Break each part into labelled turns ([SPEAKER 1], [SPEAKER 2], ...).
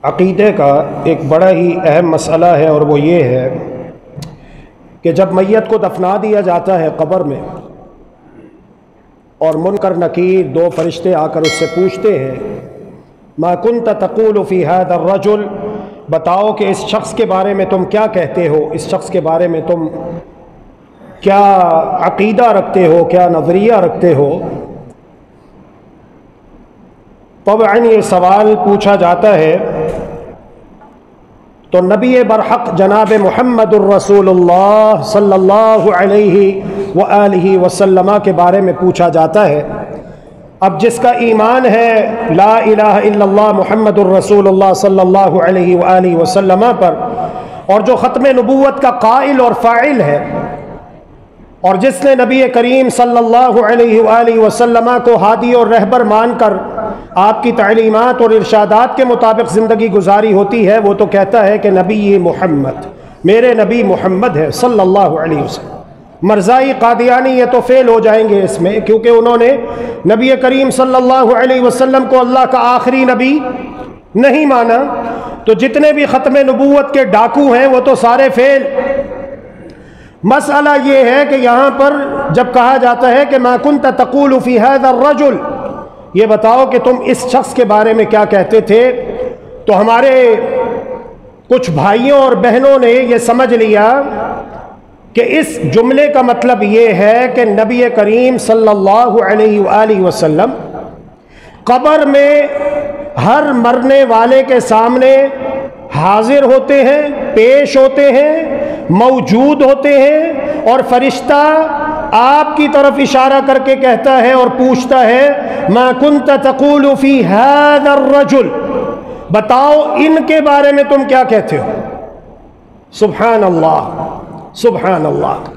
[SPEAKER 1] عقیدے کا ایک بڑا ہی اہم مسئلہ ہے، اور وہ یہ ہے کہ جب میت کو دفنا دیا جاتا ہے قبر میں اور منکر نکیر دو فرشتے آ کر اس سے پوچھتے ہیں ما کنت تقول فی ھذا الرجل، بتاؤ کہ اس شخص کے بارے میں تم کیا کہتے ہو، اس شخص کے بارے میں تم کیا عقیدہ رکھتے ہو، کیا نظریہ رکھتے ہو۔ طبعاً یہ سوال پوچھا جاتا ہے تو نبی برحق جناب محمد الرسول اللہ صلی اللہ علیہ وآلہ وسلم کے بارے میں پوچھا جاتا ہے۔ اب جس کا ایمان ہے لا الہ الا اللہ محمد الرسول اللہ صلی اللہ علیہ وآلہ وسلم پر، اور جو ختم نبوت کا قائل اور فاعل ہے، اور جس نے نبی کریم صلی اللہ علیہ وآلہ وسلم کو ہادی اور رہبر مان کر آپ کی تعلیمات اور ارشادات کے مطابق زندگی گزاری ہوتی ہے، وہ تو کہتا ہے کہ نبی محمد، میرے نبی محمد ہے صلی اللہ علیہ وسلم۔ مرزائی قادیانی یہ تو فیل ہو جائیں گے اس میں، کیونکہ انہوں نے نبی کریم صلی اللہ علیہ وسلم کو اللہ کا آخری نبی نہیں مانا، تو جتنے بھی ختم نبوت کے ڈاکو ہیں وہ تو سارے فیل۔ مسئلہ یہ ہے کہ یہاں پر جب کہا جاتا ہے کہ ما کنت تقول فی ھذا الرجل، یہ بتاؤ کہ تم اس شخص کے بارے میں کیا کہتے تھے، تو ہمارے کچھ بھائیوں اور بہنوں نے یہ سمجھ لیا کہ اس جملے کا مطلب یہ ہے کہ نبی کریم صلی اللہ علیہ وآلہ وسلم قبر میں ہر مرنے والے کے سامنے حاضر ہوتے ہیں، پیش ہوتے ہیں، موجود ہوتے ہیں، اور فرشتہ آپ کی طرف اشارہ کر کے کہتا ہے اور پوچھتا ہے ما کنت تقول فی ھذا الرجل، بتاؤ ان کے بارے میں تم کیا کہتے ہو۔ سبحان اللہ، سبحان اللہ۔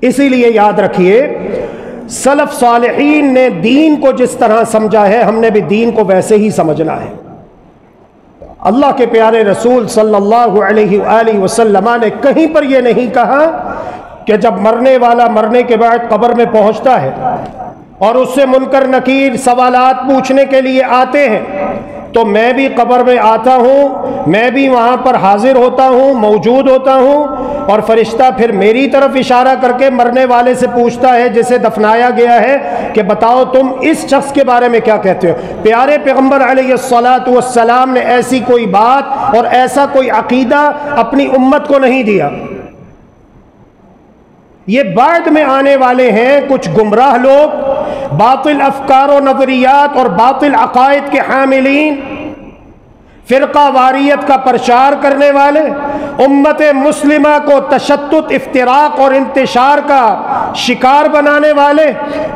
[SPEAKER 1] اسی لیے یاد رکھیے سلف صالحین نے دین کو جس طرح سمجھا ہے، ہم نے بھی دین کو ویسے ہی سمجھنا ہے۔ اللہ کے پیارے رسول صلی اللہ علیہ وآلہ وسلم نے کہیں پر یہ نہیں کہا کہ جب مرنے والا مرنے کے بعد قبر میں پہنچتا ہے اور اس سے منکر نکیر سوالات پوچھنے کے لیے آتے ہیں تو میں بھی قبر میں آتا ہوں، میں بھی وہاں پر حاضر ہوتا ہوں، موجود ہوتا ہوں، اور فرشتہ پھر میری طرف اشارہ کر کے مرنے والے سے پوچھتا ہے جسے دفنایا گیا ہے کہ بتاؤ تم اس شخص کے بارے میں کیا کہتے ہو۔ پیارے پیغمبر علیہ الصلاۃ والسلام نے ایسی کوئی بات اور ایسا کوئی عقیدہ اپنی امت کو نہیں دیا۔ یہ بعد میں آنے والے ہیں کچھ گمراہ لوگ، باطل افکار و نظریات اور باطل عقائد کے حاملین، فرقہ واریت کا پرچار کرنے والے، امت مسلمہ کو تشدد، افتراق اور انتشار کا شکار بنانے والے۔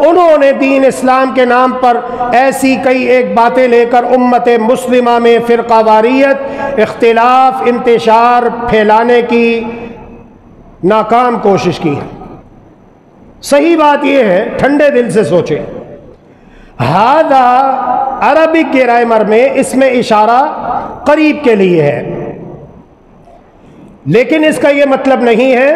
[SPEAKER 1] انہوں نے دین اسلام کے نام پر ایسی کئی ایک باتیں لے کر امت مسلمہ میں فرقہ واریت، اختلاف، انتشار پھیلانے کی ناکام کوشش کی ہے۔ صحیح بات یہ ہے، ٹھنڈے دل سے سوچیں، ھذا عربک گرامر میں اس میں اشارہ قریب کے لیے ہے، لیکن اس کا یہ مطلب نہیں ہے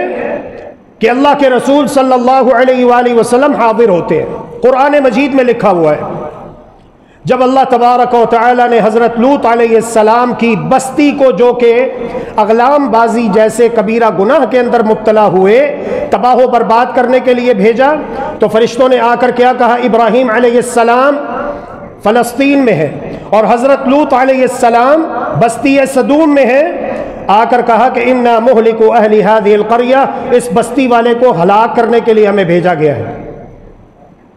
[SPEAKER 1] کہ اللہ کے رسول صلی اللہ علیہ وآلہ وسلم حاضر ہوتے ہیں۔ قرآن مجید میں لکھا ہوا ہے جب اللہ تبارک و تعالی نے حضرت لوط علیہ السلام کی بستی کو، جو کہ اغلام بازی جیسے کبیرہ گناہ کے اندر مبتلا ہوئے، تباہ و برباد کرنے کے لیے بھیجا، تو فرشتوں نے آ کر کیا کہا، ابراہیم علیہ السلام فلسطین میں ہے اور حضرت لوط علیہ السلام بستی صدوم میں ہے، آ کر کہا کہ انا مہلکو اہل ھذہ القریہ، اس بستی والے کو ہلاک کرنے کے لیے ہمیں بھیجا گیا ہے۔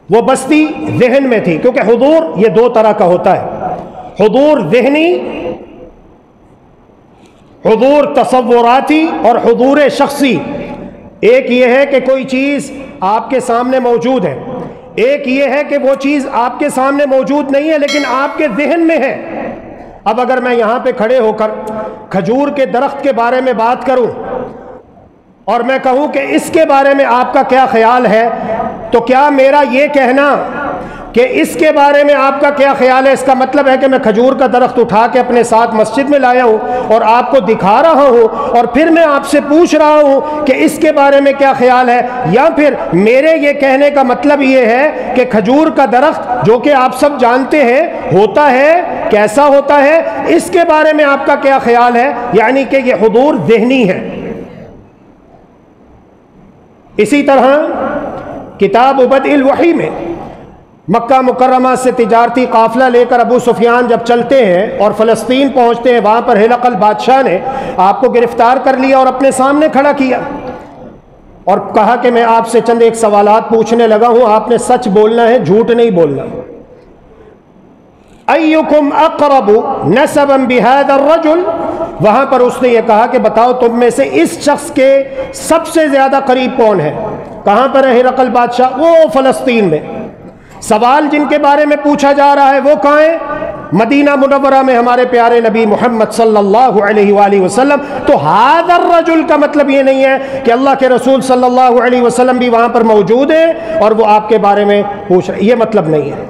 [SPEAKER 1] وہ بستی ذہن میں تھی، کیونکہ حضور یہ دو طرح کا ہوتا ہے، حضور ذہنی، حضور تصوراتی، اور حضور شخصی۔ ایک یہ ہے کہ کوئی چیز آپ کے سامنے موجود ہے، ایک یہ ہے کہ وہ چیز آپ کے سامنے موجود نہیں ہے لیکن آپ کے ذہن میں ہے۔ اب اگر میں یہاں پہ کھڑے ہو کر کھجور کے درخت کے بارے میں بات کروں اور میں کہوں کہ اس کے بارے میں آپ کا کیا خیال ہے، تو کیا میرا یہ کہنا کہ اس کے بارے میں آپ کا کیا خیال ہے؟ اس کا مطلب ہے کہ میں کھجور کا درخت اٹھا کے اپنے ساتھ مسجد میں لایا ہوں اور آپ کو دکھا رہا ہوں اور پھر میں آپ سے پوچھ رہا ہوں کہ اس کے بارے میں کیا خیال ہے؟ یا پھر میرے یہ کہنے کا مطلب یہ ہے کہ کھجور کا درخت جو کہ آپ سب جانتے ہیں ہوتا ہے، کیسا ہوتا ہے، اس کے بارے میں آپ کا کیا خیال ہے؟ یعنی کہ یہ حضور ذہنی ہے۔ اسی طرح کتاب بدء الوحی میں مکہ مکرمہ سے تجارتی قافلہ لے کر ابو سفیان جب چلتے ہیں اور فلسطین پہنچتے ہیں، وہاں پر ہرقل بادشاہ نے آپ کو گرفتار کر لیا اور اپنے سامنے کھڑا کیا اور کہا کہ میں آپ سے چند ایک سوالات پوچھنے لگا ہوں، آپ نے سچ بولنا ہے، جھوٹ نہیں بولنا۔ ایکم اقرب نسبا بہذا الرجل، وہاں پر اس نے یہ کہا کہ بتاؤ تم میں سے اس شخص کے سب سے زیادہ قریب کون ہے؟ کہاں پر ہے ہرقل بادشاہ؟ وہ فلسطین میں۔ سوال جن کے بارے میں پوچھا جا رہا ہے وہ کہاں ہیں؟ مدینہ منورہ میں ہمارے پیارے نبی محمد صلی اللہ علیہ وآلہ وسلم۔ تو ھذا الرجل کا مطلب یہ نہیں ہے کہ اللہ کے رسول صلی اللہ علیہ وسلم بھی وہاں پر موجود ہیں اور وہ آپ کے بارے میں پوچھ رہے، یہ مطلب نہیں ہے۔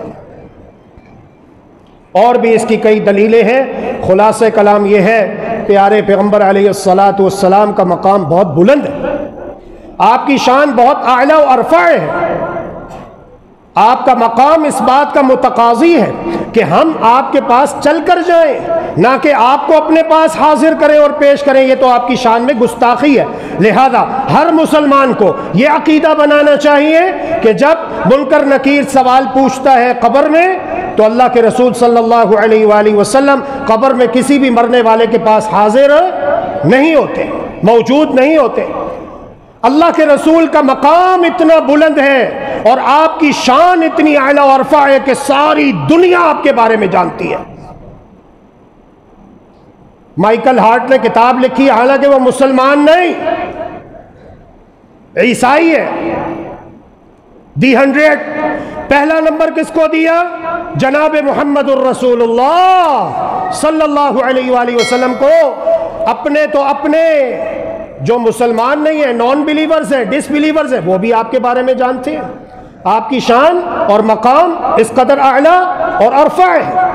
[SPEAKER 1] اور بھی اس کی کئی دلیلیں ہیں۔ خلاصہ کلام یہ ہے، پیارے پیغمبر علیہ الصلاۃ والسلام کا مقام بہت بلند ہے، آپ کی شان بہت اعلیٰ و ارفع ہے، آپ کا مقام اس بات کا متقاضی ہے کہ ہم آپ کے پاس چل کر جائیں، نہ کہ آپ کو اپنے پاس حاضر کریں اور پیش کریں، یہ تو آپ کی شان میں گستاخی ہے۔ لہذا ہر مسلمان کو یہ عقیدہ بنانا چاہیے کہ جب منکر نکیر سوال پوچھتا ہے قبر میں تو اللہ کے رسول صلی اللہ علیہ وآلہ وسلم قبر میں کسی بھی مرنے والے کے پاس حاضر نہیں ہوتے، موجود نہیں ہوتے۔ اللہ کے رسول کا مقام اتنا بلند ہے اور آپ کی شان اتنی اعلیٰ و ارفع ہے کہ ساری دنیا آپ کے بارے میں جانتی ہے۔ مائیکل ہارٹ نے کتاب لکھی، حالانکہ وہ مسلمان نہیں، عیسائی ہے۔ دی 100 پہلا نمبر کس کو دیا؟ جناب محمد الرسول اللہ صلی اللہ علیہ وآلہ وسلم کو۔ اپنے تو اپنے جو مسلمان نہیں ہیں، نان بلیورز ہیں، ڈس بلیورز ہیں، وہ بھی آپ کے بارے میں جانتے ہیں۔ آپ کی شان اور مقام اس قدر اعلیٰ اور ارفع ہے،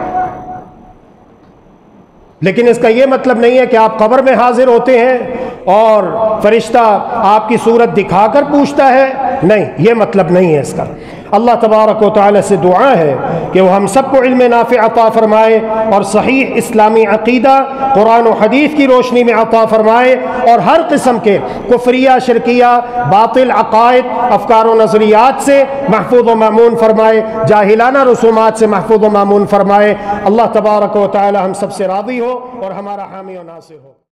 [SPEAKER 1] لیکن اس کا یہ مطلب نہیں ہے کہ آپ قبر میں حاضر ہوتے ہیں اور فرشتہ آپ کی صورت دکھا کر پوچھتا ہے، نہیں، یہ مطلب نہیں ہے اس کا۔ اللہ تبارک و تعالی سے دعا ہے کہ وہ ہم سب کو علم نافع عطا فرمائے اور صحیح اسلامی عقیدہ قرآن و حدیث کی روشنی میں عطا فرمائے، اور ہر قسم کے کفریہ، شرکیہ، باطل عقائد، افکار و نظریات سے محفوظ و مامون فرمائے، جاہلانہ رسومات سے محفوظ و مامون فرمائے۔ اللہ تبارک و تعالی ہم سب سے راضی ہو اور ہمارا حامی و ناصر ہو۔